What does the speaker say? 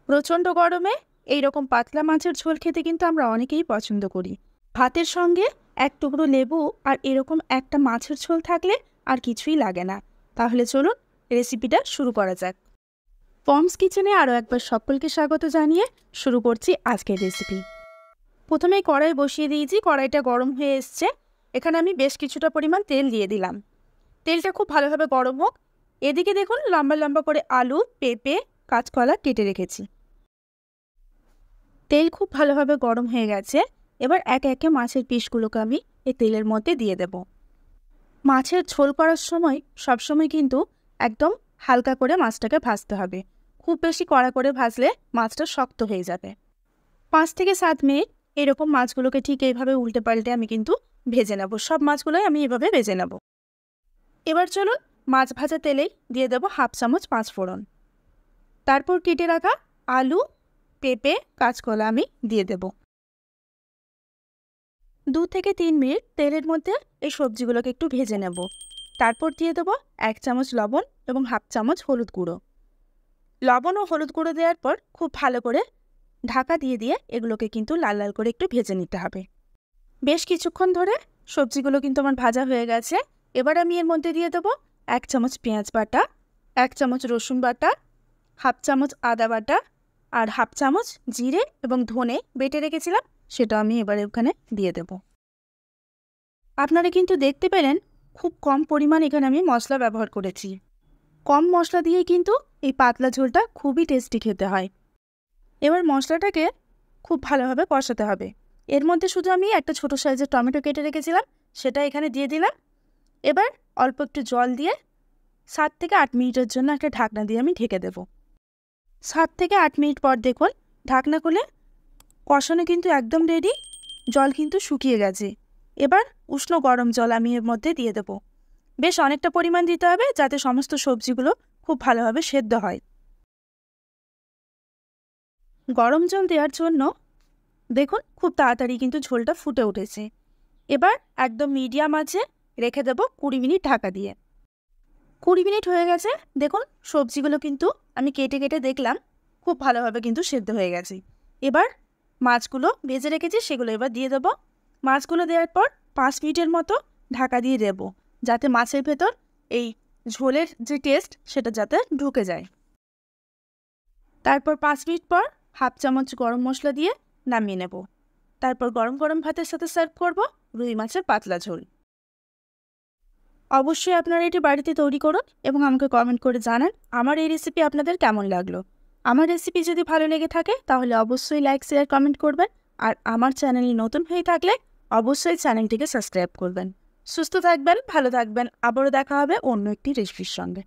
প্রচণ্ড গরমে এইরকম পাতলা মাছের ঝোল খেতে কিন্তু আমরা অনেকেই পছন্দ করি। ভাতের সঙ্গে এক টুকরো লেবু আর এরকম একটা মাছের ঝোল থাকলে আর কিছুই লাগে না। তাহলে চলুন রেসিপিটা শুরু করা যাক। পমস কিচেনে আরও একবার সকলকে স্বাগত জানিয়ে শুরু করছি আজকের রেসিপি। প্রথমেই কড়াই বসিয়ে দিয়েছি, কড়াইটা গরম হয়ে এসছে। এখানে আমি বেশ কিছুটা পরিমাণ তেল দিয়ে দিলাম। তেলটা খুব ভালোভাবে গরম হোক। এদিকে দেখুন লম্বা লম্বা করে আলু, পেঁপে, কাঁচকলা কেটে রেখেছি। তেল খুব ভালোভাবে গরম হয়ে গেছে। এবার একে একে মাছের পিসগুলোকে আমি এই তেলের মধ্যে দিয়ে দেব। মাছের ঝোল করার সময় সবসময় কিন্তু একদম হালকা করে মাছটাকে ভাজতে হবে। খুব বেশি কড়া করে ভাজলে মাছটা শক্ত হয়ে যাবে। 5 থেকে 7 মিনিট এরকম মাছগুলোকে ঠিক এইভাবে উল্টে পাল্টে আমি কিন্তু ভেজে নেব। সব মাছগুলোই আমি এভাবে ভেজে নেব। এবার চলুন মাছ ভাজা তেলেই দিয়ে দেবো 1/2 চামচ 5 ফোড়ন। তারপর কেটে রাখা আলু, পেঁপে, কাঁচকলা আমি দিয়ে দেব। 2 থেকে 3 মিনিট তেলের মধ্যে এই সবজিগুলোকে একটু ভেজে নেব। তারপর দিয়ে দেবো 1 চামচ লবণ এবং 1/2 চামচ হলুদ গুঁড়ো। লবণ ও হলুদ গুঁড়ো দেওয়ার পর খুব ভালো করে ঢাকা দিয়ে দিয়ে এগুলোকে কিন্তু লাল লাল করে একটু ভেজে নিতে হবে। বেশ কিছুক্ষণ ধরে সবজিগুলো কিন্তু আমার ভাজা হয়ে গেছে। এবার আমি এর মধ্যে দিয়ে দেবো 1 চামচ পেঁয়াজ বাটা, 1 চামচ রসুন বাটা, 1/2 চামচ আদা বাটা আর 1/2 চামচ জিরে এবং ধনে বেটে রেখেছিলাম, সেটা আমি এবার ওখানে দিয়ে দেব। আপনারা কিন্তু দেখতে পেলেন খুব কম পরিমাণ এখানে আমি মশলা ব্যবহার করেছি। কম মশলা দিয়েই কিন্তু এই পাতলা ঝোলটা খুবই টেস্টি খেতে হয়। এবার মশলাটাকে খুব ভালোভাবে কষাতে হবে। এর মধ্যে শুধু আমি একটা ছোট সাইজের টমেটো কেটে রেখেছিলাম, সেটা এখানে দিয়ে দিলাম। এবার অল্প একটু জল দিয়ে 7 থেকে 8 মিনিটের জন্য একটা ঢাকনা দিয়ে আমি ঢেকে দেব। 7 থেকে 8 মিনিট পর দেখুন ঢাকনা খুলে কষানো কিন্তু একদম রেডি। জল কিন্তু শুকিয়ে গেছে। এবার উষ্ণ গরম জল আমি এর মধ্যে দিয়ে দেব। বেশ অনেকটা পরিমাণ দিতে হবে যাতে সমস্ত সবজিগুলো খুব ভালোভাবে সেদ্ধ হয়। গরম জল দেওয়ার জন্য দেখুন খুব তাড়াতাড়ি কিন্তু ঝোলটা ফুটে উঠেছে। এবার একদম মিডিয়াম আঁচে রেখে দেব 20 মিনিট ঢাকা দিয়ে। 20 মিনিট হয়ে গেছে। দেখুন সবজিগুলো কিন্তু আমি কেটে কেটে দেখলাম খুব ভালোভাবে কিন্তু সেদ্ধ হয়ে গেছে। এবার মাছগুলো ভেজে রেখেছি সেগুলো এবার দিয়ে দেবো। মাছগুলো দেওয়ার পর 5 মিনিটের মতো ঢাকা দিয়ে দেব, যাতে মাছের ভেতর এই ঝোলের যে টেস্ট সেটা যাতে ঢুকে যায়। তারপর 5 মিনিট পর 1/2 চামচ গরম মশলা দিয়ে নামিয়ে নেব। তারপর গরম গরম ভাতের সাথে সার্ভ করব রুই মাছের পাতলা ঝোল। অবশ্যই আপনারা এটি বাড়িতে তৈরি করুন এবং আমাকে কমেন্ট করে জানান আমার এই রেসিপি আপনাদের কেমন লাগলো। আমার রেসিপি যদি ভালো লেগে থাকে তাহলে অবশ্যই লাইক, শেয়ার, কমেন্ট করবেন। আর আমার চ্যানেলে নতুন হয়ে থাকলে অবশ্যই চ্যানেলটিকে সাবস্ক্রাইব করবেন। সুস্থ থাকবেন, ভালো থাকবেন। আবারও দেখা হবে অন্য একটি রেসিপির সঙ্গে।